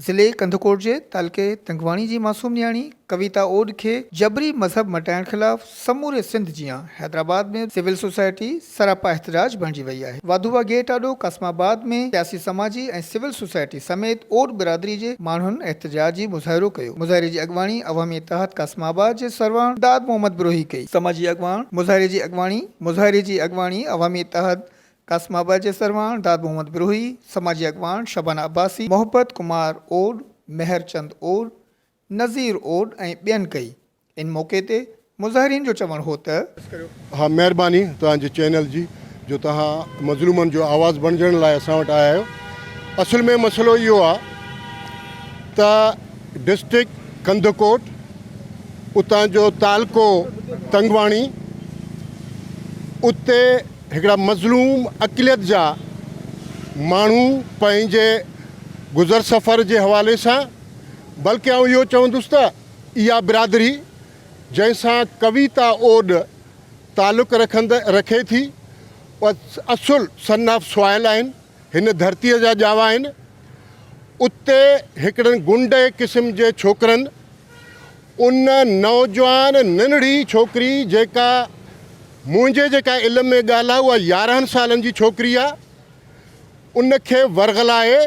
ज़िले कंदकोट जे तालके तंगवाणी जी मासूम न्याणी कविता ओड खे जबरी मज़हब मटाइण ख़िलाफ़ समूरे सिंध जियां हैदराबाद में सिविल सोसाइटी सरापा एहतजाज बणिजी वई आहे। वाधूवा गेट आॾो कासमाबाद में सियासी समाजी ऐं सिविल सोसाइटी समेत ओड बिरादरी जे माण्हुनि एहतजाजी मुज़ाहिरो कयो। मुज़ाहिरे जी अॻवाणी अवामी इत्तेहाद कासमाबाद जे सरवण दाद मोहम्मद बिरोही कई। समाजी अॻवान मुज़ाहिरे जी अॻवाणी अवामी इत्तेहाद कासमाबाद जे सरवण दाद मोहम्मद बिरोही, समाजी अॻवान शबाना अब्बासी, मोहब्बत कुमार ओड, मेहरचंद ओड, नज़ीर ओड ऐं ॿियनि कई। इन मौक़े ते मुज़ाहिरीन जो चवणु हो त हाँ, महिरबानी तव्हांजे चैनल जी जो तव्हां मज़लूमनि जो आवाज़ बणिजण लाइ असां वटि आया आहियो। असल में मसइलो इहो आहे त डिस्ट्रिक्ट कंदकोट उतां जो तालको तंगवाणी उते हिकिड़ा मज़लूम अक़लियत जा माण्हू पंहिंजे गुज़र सफ़र जे हवाले सां, बल्कि आउं इहो चवंदुसि त इहा बिरादरी जंहिंसां कविता ओड तालुक़ रखे थी असुल सन ऑफ सॉइल आहिनि, हिन धरतीअ जा ॼावा आहिनि। उते हिकिड़नि गुंडे क़िस्म जे छोकिरनि उन नौजवान नंढड़ी छोकिरी जेका मुंहिंजे जेका इल्म में ॻाल्हि आहे उहा 11 सालनि जी छोकिरी आहे, उनखे वरगलाए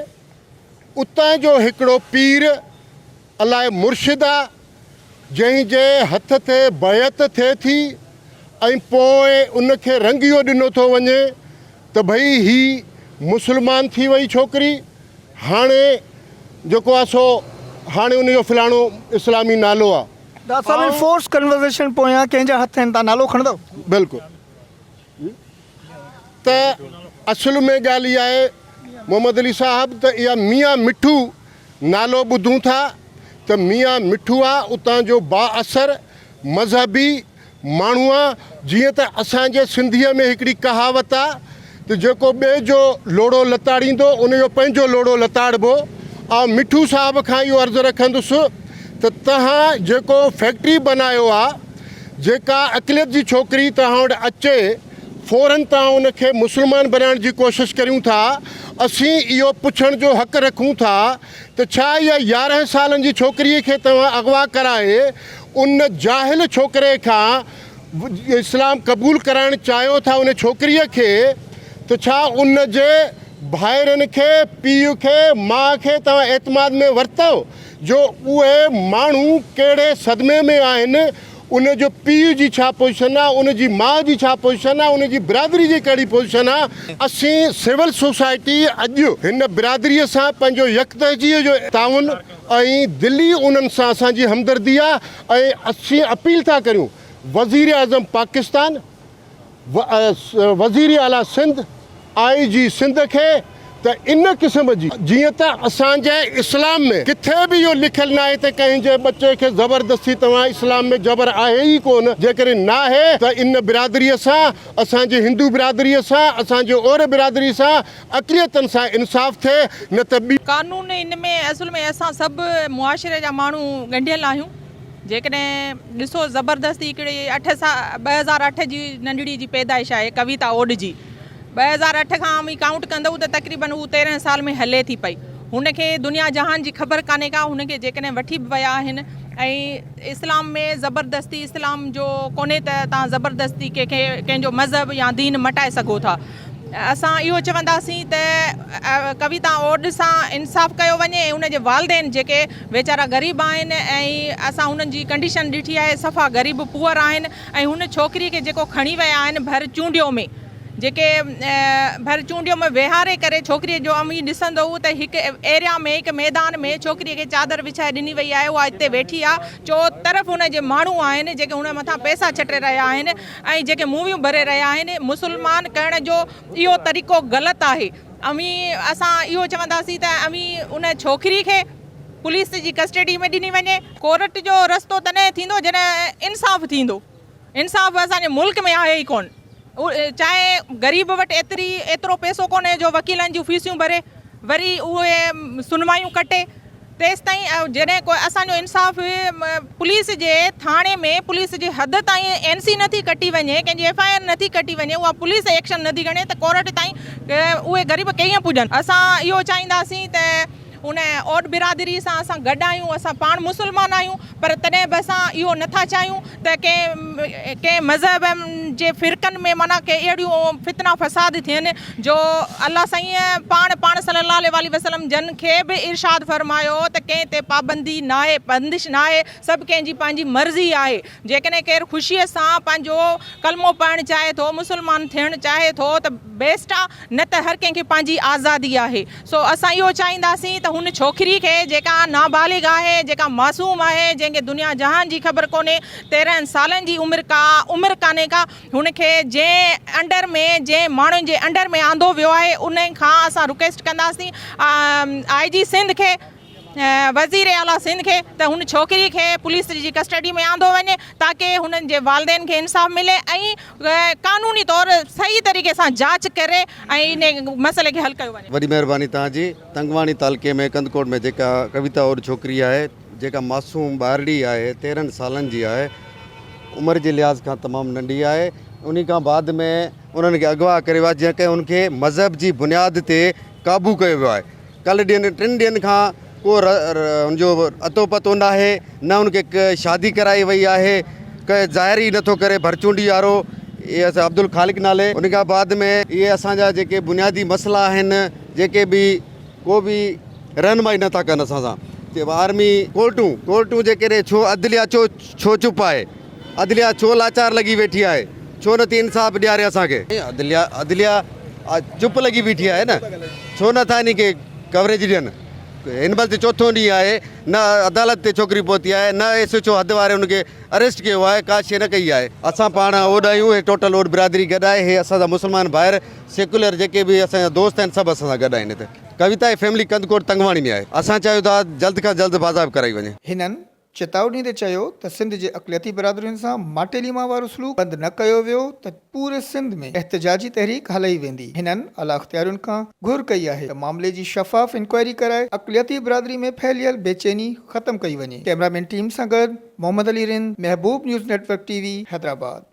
उतां जो हिकिड़ो पीर अलाए मुर्शिद आहे जंहिंजे हथ ते बैत थिए थी ऐं पोइ उनखे रंगियो ॾिनो थो वञे त भई ही मुस्लमान थी वई छोकिरी, हाणे जेको आहे सो हाणे उनजो फलाणो इस्लामी नालो आहे। दाद साहब फोर्स कन्वर्सेशन पोयां कंहिंजा हथ आहिनि, तव्हां नालो खणंदव? बिल्कुलु। त असुल में ॻाल्हि इहा आहे मोहम्मद अली साहब त इहा मियां मिठू नालो ॿुधूं था त मियां मिठू आहे उतां जो बाअसर मज़हबी माण्हू आहे। जीअं त असांजे सिंधीअ में हिकिड़ी कहावत आहे त जेको ॿिए जो लोड़ो लताड़ींदो उनजो पंहिंजो लोड़ो लताड़बो। ऐं मिठू साहब खां इहो अर्ज़ु रखंदुसि त तव्हां जेको फैक्ट्री बनायो आहे, जेका अक़लियत जी छोकिरी तव्हां वटि अचे फ़ौरन तव्हां उनखे मुस्लमान बनाइण जी कोशिशि करियूं था। असीं इहो पुछण जो हक़ रखूं था त छा इहा 11 सालनि जी छोकिरीअ खे तव्हां अगवा कराए उन जाहिल छोकिरे खां इस्लाम क़बूल कराइणु चाहियो था उन छोकिरीअ खे, त छा उन जे भाइरनि खे, पीउ खे, माउ खे तव्हां एतमाद में वरितव जो उहे माण्हू कहिड़े सदमे में आहिनि, उन जो पीउ जी छा पोजीशन आहे, उन जी माउ जी छा पोजीशन आहे, उन जी बिरादरी जी कहिड़ी पोजीशन आहे। असीं सिविल सोसाइटी अॼु हिन बिरादरीअ सां पंहिंजो यकतहजीअ जो ताउन ऐं दिली उन्हनि सां असांजी हमदर्दी आहे ऐं असीं अपील था करियूं वज़ीर आज़म पाकिस्तान, वज़ीर आला सिंध, IG सिंध खे त इन क़िस्म जी जीअं त असांजे इस्लाम में किथे बि इहो लिखियलु न आहे त कंहिंजे बचे खे ज़बरदस्ती तव्हां इस्लाम में जबर आहे ई कोन। जेकॾहिं न आहे त इन बिरादरीअ सां, असांजे हिंदू बिरादरीअ सां, असांजे और बिरादरी सां अक़लियतनि सां इंसाफ़ थिए, न त ॿी कानून इन में असुल में असां सभु मुआशिरे जा माण्हू ॻंढियल आहियूं। जेकॾहिं ॾिसो ज़बरदस्ती हिकिड़ी 2008 जी नंढड़ी जी पैदाइश आहे कविता ओड जी, 2008 खां बि काउंट कंदव त तक़रीबन हू 13 साल में हले थी पई। हुनखे दुनिया जहान जी ख़बर कान्हे का, हुनखे जेकॾहिं वठी बि विया आहिनि ऐं इस्लाम में ज़बरदस्ती इस्लाम जो कोन्हे त तव्हां ज़बरदस्ती कंहिंजो मज़हब या दीन मटाए सघो था। असां इहो चवंदासीं त कविता ओड सां इंसाफ़ कयो वञे ऐं उनजे वालदेन जेके वीचारा ग़रीब आहिनि ऐं असां हुननि जी कंडीशन ॾिठी आहे, सफ़ा ग़रीब पुअर आहिनि ऐं हुन छोकिरीअ खे जेको खणी विया आहिनि भर चूंडियो में, जेके भर चूंडियो में वेहारे करे छोकिरीअ जो अमी ॾिसंदो त हिकु एरिया में, हिकु मैदान में छोकिरीअ खे चादर विछाए ॾिनी वई आहे, उहा हिते वेठी आहे। चो तरफ़ हुन जे माण्हू आहिनि जेके हुन मथां पैसा छटे रहिया आहिनि ऐं जेके मूवियूं भरे रहिया आहिनि। मुस्लमान करण जो इहो तरीक़ो ग़लति आहे। असां इहो चवंदासीं त उन छोकिरी खे पुलिस जी कस्टडी में ॾिनी वञे। कोर्ट जो रस्तो तॾहिं थींदो जॾहिं इंसाफ़ थींदो। इंसाफ़ असांजे मुल्क में आहे ई कोन। चाहे ग़रीब वटि एतिरो पैसो कोन्हे जो वकीलनि जूं फीसियूं भरे वरी उहे सुनवायूं कटे, तेसिताईं जॾहिं कोई असांजो इंसाफ़ पुलिस जे थाणे में पुलिस जी हद ताईं NC नथी कटी वञे, कंहिंजी FIR नथी कटी वञे, उहा पुलिस एक्शन नथी खणे त कोर्ट ताईं उहे ग़रीब कीअं पुॼनि। असां इहो चाहींदासीं त उन ओड बिरादरी सां असां गॾु आहियूं, असां पाण मुस्लमान आहियूं, पर तॾहिं बि असां इहो नथा चाहियूं त कंहिं मज़हब जे फ़िरक़नि में माना के अहिड़ियूं फितना फ़साद थियनि जो अलाह साईं पाण सल्लल्लाहु अलैहि वसल्लम जन खे बि इरशाद फरमायो त कंहिं ते पाबंदी न आहे, बंदिश न आहे, सभु कंहिंजी पंहिंजी मर्ज़ी आहे। जेकॾहिं केरु ख़ुशीअ सां पंहिंजो कलमो पढ़णु चाहे थो, मुस्लमान थियणु चाहे थो त बेस्ट आहे, न त हर कंहिंखे पंहिंजी आज़ादी आहे। सो असां इहो चाहींदासीं त हुन छोकिरी खे जेका नाबालिग आहे, जेका मासूम आहे, जंहिंखे दुनिया जहान जी ख़बर कोन्हे, 13 सालनि जी उमिरि कान्हे का, हुनखे जंहिं अंडर में जंहिं माण्हुनि जे अंडर में आंदो वियो आहे उन खां असां रिक्वेस्ट कंदासीं IG सिंध खे, वज़ीर आला सिंध खे, त हुन छोकिरी खे पुलिस जी कस्टडी में आंदो वञे ताकी हुननि जे वालदेन खे इंसाफ़ मिले ऐं कानूनी तौर सही तरीक़े सां जांच करे ऐं इन मसइले खे हल कयो वञे। वॾी महिरबानी तव्हांजी। तंगवाणी तालुके में कंदकोट में जेका कविता और छोकिरी आहे, जेका मासूम ॿारड़ी आहे, 13 सालनि जी आहे, उमिरि जे लिहाज़ खां तमामु नंढी आहे, उन खां बाद में उन्हनि खे अगवा करे वियो आहे जंहिंखे उनखे मज़हब जी बुनियाद ते क़ाबू कयो वियो आहे। कल्ह 3 ॾींहंनि खां को हुनजो अतो पतो न आहे, न उनखे शादी कराई वई आहे, कंहिं ज़ाहिर ई नथो करे भरचूंडी वारो, इहे असां अब्दुल ख़ालिक नाले। उन खां बाद में इहे असांजा जेके बुनियादी मसइला आहिनि, जेके बि को बि रहनुमाई नथा कनि असां सां, आर्मी कोर्टूं जेके छो अदलिया छो चुप आहे, अदलिया छो लाचार लॻी वेठी आहे, छो नथी इंसाफ़ ॾियारे असांखे? अदलिया चुप लॻी बीठी आहे न, छो नथा इन खे कवरेज ॾियनि? हिन महिल त 4थों ॾींहुं आहे, न अदालत ते छोकिरी पहुती आहे, न SHO हद वारे हुनखे अरेस्ट कयो आहे, का शइ न कई आहे। असां पाण ओड आहियूं, हे टोटल ओड बिरादरी गॾु आहे, हे असांजा मुस्लमान ॿाहिरि सेकुलर जेके बि असांजा दोस्त आहिनि सभु असां सां गॾु आहिनि। हिते कविता जी फैमिली कंदकोट तंगवाणी में आहे। असां चाहियूं था जल्द खां जल्द बाज़ाब कराई वञे। हिननि चेतावनी ते चयो त सिंध जे अक़लियती बिरादरियुनि सां माटेलीमा वारो सलूक बंदि न कयो वियो त पूरे सिंध में एहतजाजी तहरीक हलाई वेंदी। हिननि आला इख्तियारियुनि खां घुर कई आहे त मामले जी शफ़ाफ़ इंक्वायरी कराए अक़लियती बिरादरी में फैलियल बेचैनी ख़त्म कई वञे। कैमरामैन टीम सां गॾु मोहम्मद अली रिंद, महबूब न्यूज़ नेटवर्क TV, हैदराबाद।